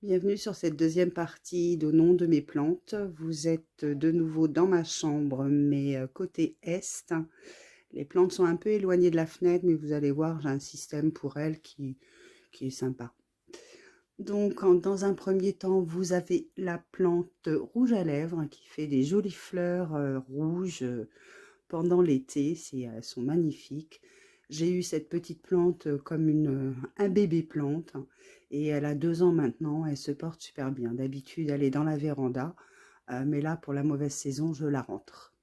Bienvenue sur cette deuxième partie d'Au nom de mes plantes. Vous êtes de nouveau dans ma chambre, mais côté est. Les plantes sont un peu éloignées de la fenêtre, mais vous allez voir, j'ai un système pour elles qui est sympa. Donc, dans un premier temps, vous avez la plante rouge à lèvres qui fait des jolies fleurs rouges pendant l'été. Elles sont magnifiques. J'ai eu cette petite plante comme un bébé plante et elle a 2 ans maintenant. Elle se porte super bien. D'habitude, elle est dans la véranda, mais là, pour la mauvaise saison, je la rentre.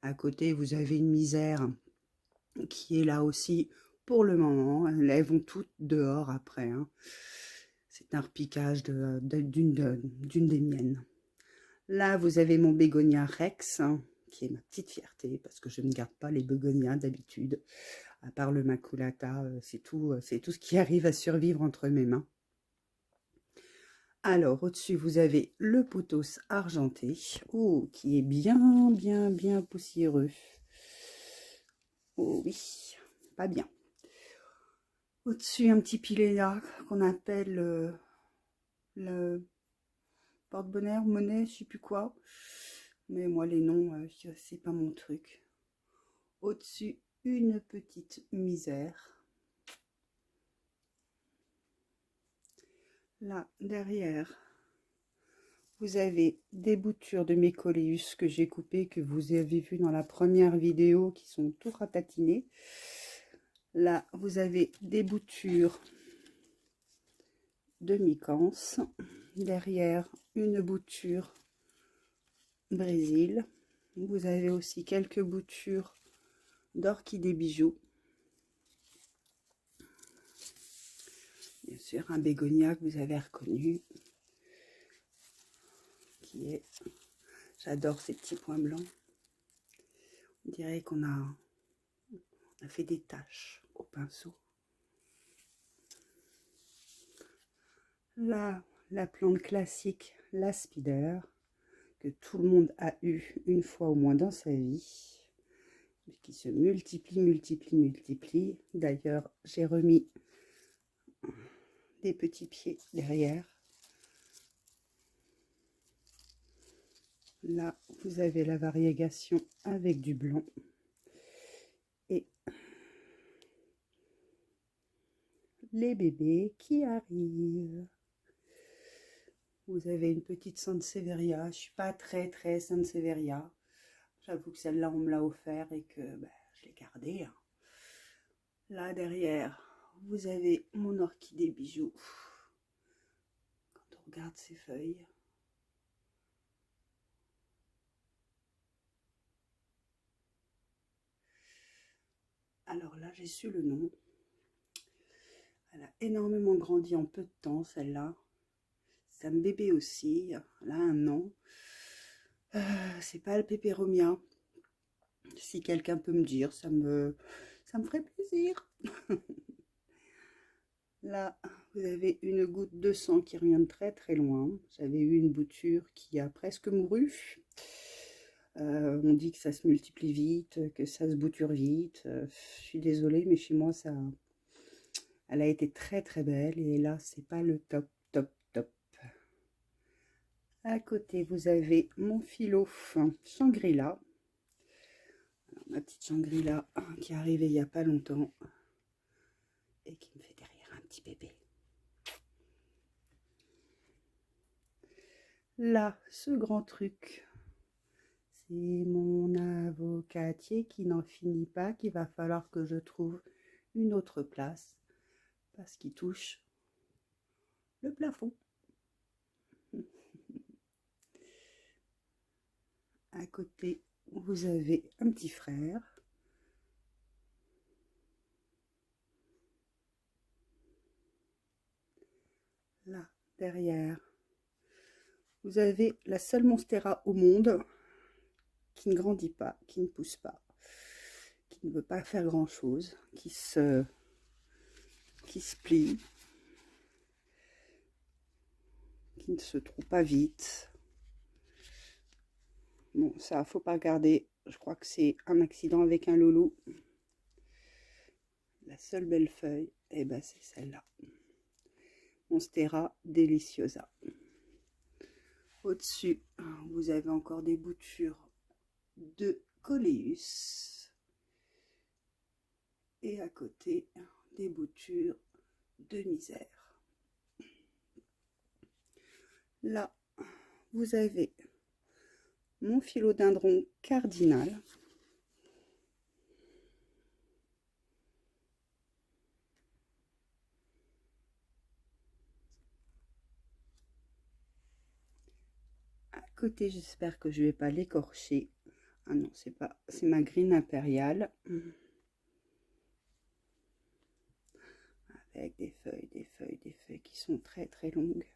À côté, vous avez une misère qui est là aussi pour le moment. Elles vont toutes dehors après, hein. C'est un repiquage d'une des miennes. Là, vous avez mon bégonia rex, hein, qui est ma petite fierté, parce que je ne garde pas les bégonias d'habitude. À part le maculata, c'est tout ce qui arrive à survivre entre mes mains. Alors, au-dessus, vous avez le pothos argenté, oh, qui est bien poussiéreux. Oh oui, pas bien. Au-dessus, un petit pilea qu'on appelle le porte-bonheur, monnaie, je sais plus quoi. Mais moi, les noms, c'est pas mon truc. Au-dessus, une petite misère. Là, derrière, vous avez des boutures de mécoléus que j'ai coupées, que vous avez vu dans la première vidéo, qui sont tout ratatinées. Là, vous avez des boutures de mycance. Derrière, une bouture Brésil. Vous avez aussi quelques boutures d'orchidées bijoux. Bien sûr, un bégonia que vous avez reconnu, qui est... J'adore ces petits points blancs. On dirait qu'on a fait des taches au pinceau. Là, la plante classique, la spider, que tout le monde a eu une fois au moins dans sa vie, qui se multiplie. D'ailleurs, j'ai remis des petits pieds derrière. Là, vous avez la variégation avec du blanc. Et les bébés qui arrivent. Vous avez une petite Sansevieria. Je ne suis pas très Sansevieria. J'avoue que celle-là, on me l'a offert et que je l'ai gardée. Là, derrière, vous avez mon orchidée bijou. Quand on regarde ses feuilles. Alors là, j'ai su le nom. Elle a énormément grandi en peu de temps, celle-là. C'est un bébé aussi. Elle a 1 an. C'est pas le pépéromia. Si quelqu'un peut me dire, ça me ferait plaisir. Là, vous avez une goutte de sang qui revient de très loin. J'avais eu une bouture qui a presque mouru. On dit que ça se multiplie vite, que ça se bouture vite. Je suis désolée, mais chez moi, elle a été très belle. Et là, c'est pas le top. À côté, vous avez mon philo Shangri-La. Ma petite Shangri-La qui est arrivée il n'y a pas longtemps et qui me fait derrière un petit bébé. Là, ce grand truc, c'est mon avocatier qui n'en finit pas, qu'il va falloir que je trouve une autre place parce qu'il touche le plafond. À côté, vous avez un petit frère. Là, derrière, vous avez la seule monstera au monde qui ne grandit pas, qui ne pousse pas, qui ne veut pas faire grand chose, qui se plie, qui ne se trouve pas vite. Bon, ça, faut pas regarder. Je crois que c'est un accident avec un loulou. La seule belle feuille, eh ben, c'est celle-là. Monstera deliciosa. Au-dessus, vous avez encore des boutures de Coleus. Et à côté, des boutures de Misère. Là, vous avez mon philodendron cardinal. À côté, j'espère que je ne vais pas l'écorcher. Ah non, c'est pas, c'est ma green impériale. Avec des feuilles qui sont très très longues.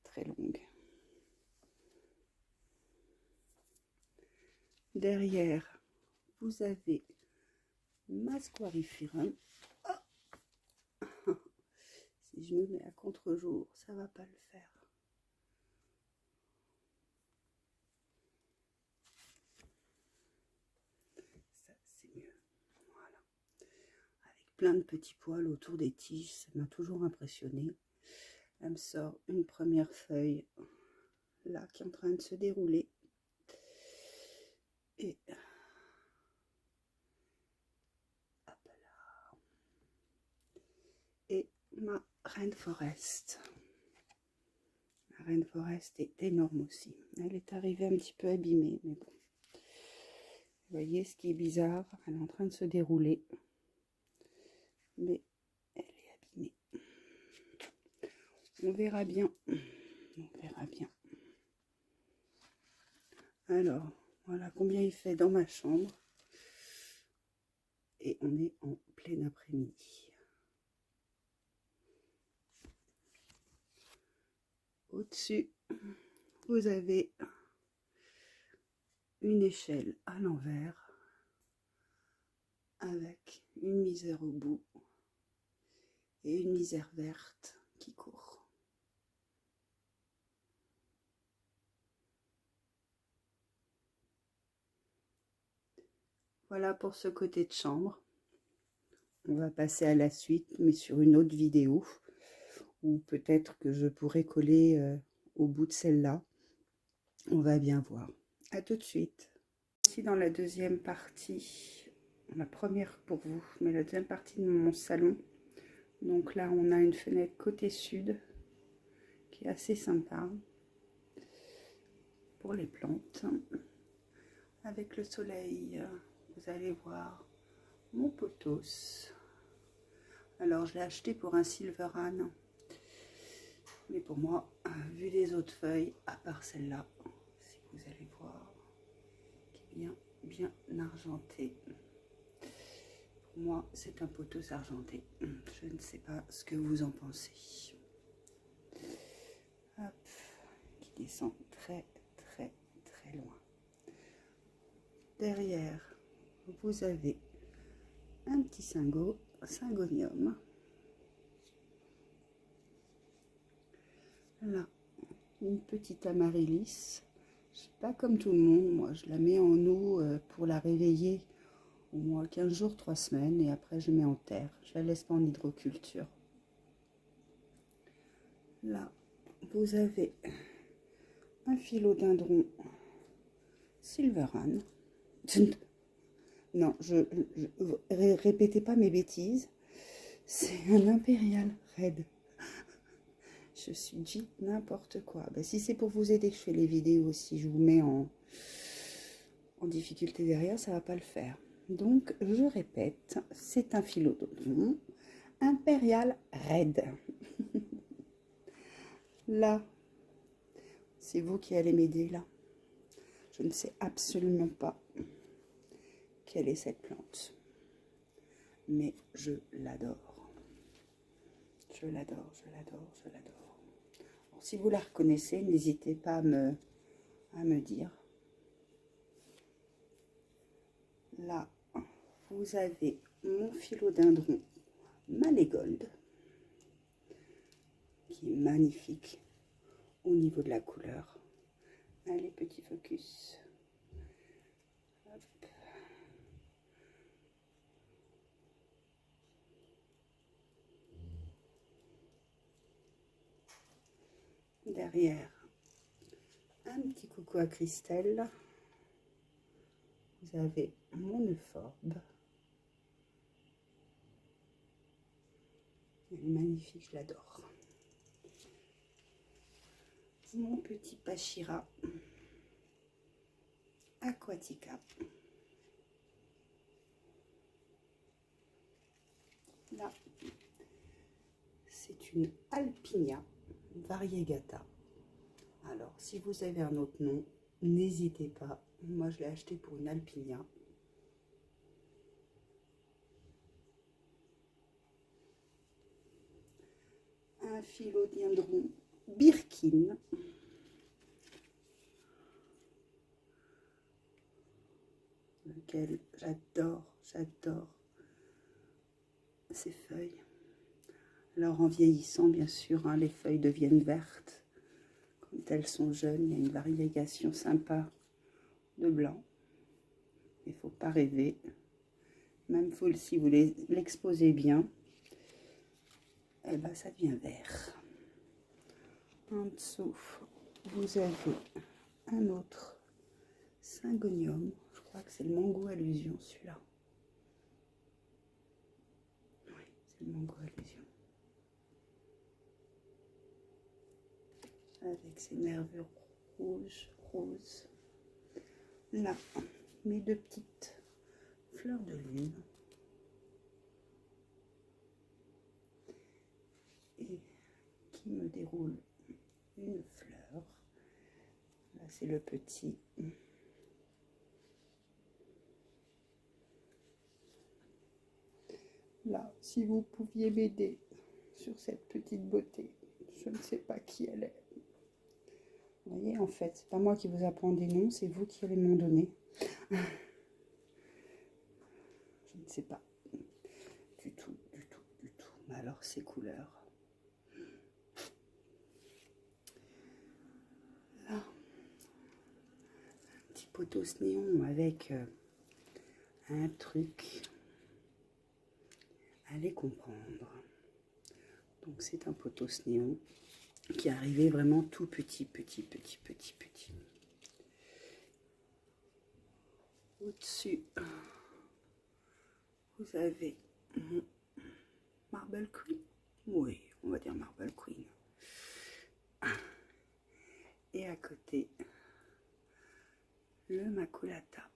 Très longues. Derrière, vous avez ma Squarifera. Oh, si je me mets à contre-jour, ça va pas le faire. Ça, c'est mieux. Voilà. Avec plein de petits poils autour des tiges, ça m'a toujours impressionné. Elle me sort une première feuille, là, qui est en train de se dérouler. Et hop là. Et ma Rainforest. La Rainforest est énorme aussi. Elle est arrivée un petit peu abîmée, mais bon. Vous voyez ce qui est bizarre, elle est en train de se dérouler. Mais elle est abîmée. On verra bien. On verra bien. Alors, voilà combien il fait dans ma chambre. Et on est en plein après-midi. Au-dessus, vous avez une échelle à l'envers avec une misère au bout et une misère verte qui court. Voilà pour ce côté de chambre. On va passer à la suite, mais sur une autre vidéo, ou peut-être que je pourrais coller au bout de celle-là. On va bien voir. À tout de suite. Ici dans la deuxième partie, la première pour vous, mais la deuxième partie de mon salon. Donc là, on a une fenêtre côté sud qui est assez sympa pour les plantes. Avec le soleil, vous allez voir mon pothos. Alors, je l'ai acheté pour un Silveran. Mais pour moi, vu les autres feuilles, à part celle-là, si vous allez voir, qui est bien argenté. Pour moi, c'est un pothos argenté. Je ne sais pas ce que vous en pensez. Hop, qui descend très loin. Derrière, vous avez un petit syngonium. Là, une petite amaryllis. Je suis pas comme tout le monde, moi je la mets en eau pour la réveiller au moins 15 jours, 3 semaines, et après je mets en terre. Je la laisse pas en hydroculture. Là, vous avez un philodendron Silveran. Non, répétez pas mes bêtises. C'est un impérial red. Je suis dit n'importe quoi. Ben, si c'est pour vous aider que je fais les vidéos, si je vous mets en difficulté derrière, ça va pas le faire. Donc, je répète, c'est un philodendron impérial red. Là, c'est vous qui allez m'aider là. Je ne sais absolument pas quelle est cette plante, mais je l'adore. Je l'adore, je l'adore, je l'adore. Si vous la reconnaissez, n'hésitez pas à me dire. Là, vous avez mon philodendron Malégold, qui est magnifique au niveau de la couleur. Allez, petit focus. Hop. Derrière, un petit coucou à Christelle. Vous avez mon euphobe. Elle est magnifique, je l'adore. Mon petit Pachira aquatica. Là, c'est une Alpinia variegata. Alors, si vous avez un autre nom, n'hésitez pas. Moi, je l'ai acheté pour une Alpinia. Un philodendron Birkin. Lequel j'adore ces feuilles. Alors en vieillissant, bien sûr, hein, les feuilles deviennent vertes. Quand elles sont jeunes, il y a une variégation sympa de blanc. Il ne faut pas rêver. Même si vous l'exposez bien, eh ben, ça devient vert. En dessous, vous avez un autre Syngonium. Je crois que c'est le Mango Allusion, celui-là. Oui, c'est le Mango Allusion. Avec ses nervures roses. Là, mes deux petites fleurs de lune. Et qui me déroule une fleur. Là, c'est le petit. Là, si vous pouviez m'aider sur cette petite beauté, je ne sais pas qui elle est. Vous voyez, en fait, c'est pas moi qui vous apprends des noms, c'est vous qui allez m'en donner. Je ne sais pas du tout. Mais alors, ces couleurs. Là, un petit potos néon avec un truc. Allez comprendre. Donc, c'est un potos néon qui est arrivé vraiment tout petit. Au-dessus, vous avez mon Marble Queen. Oui, on va dire Marble Queen. Et à côté, le Maculata.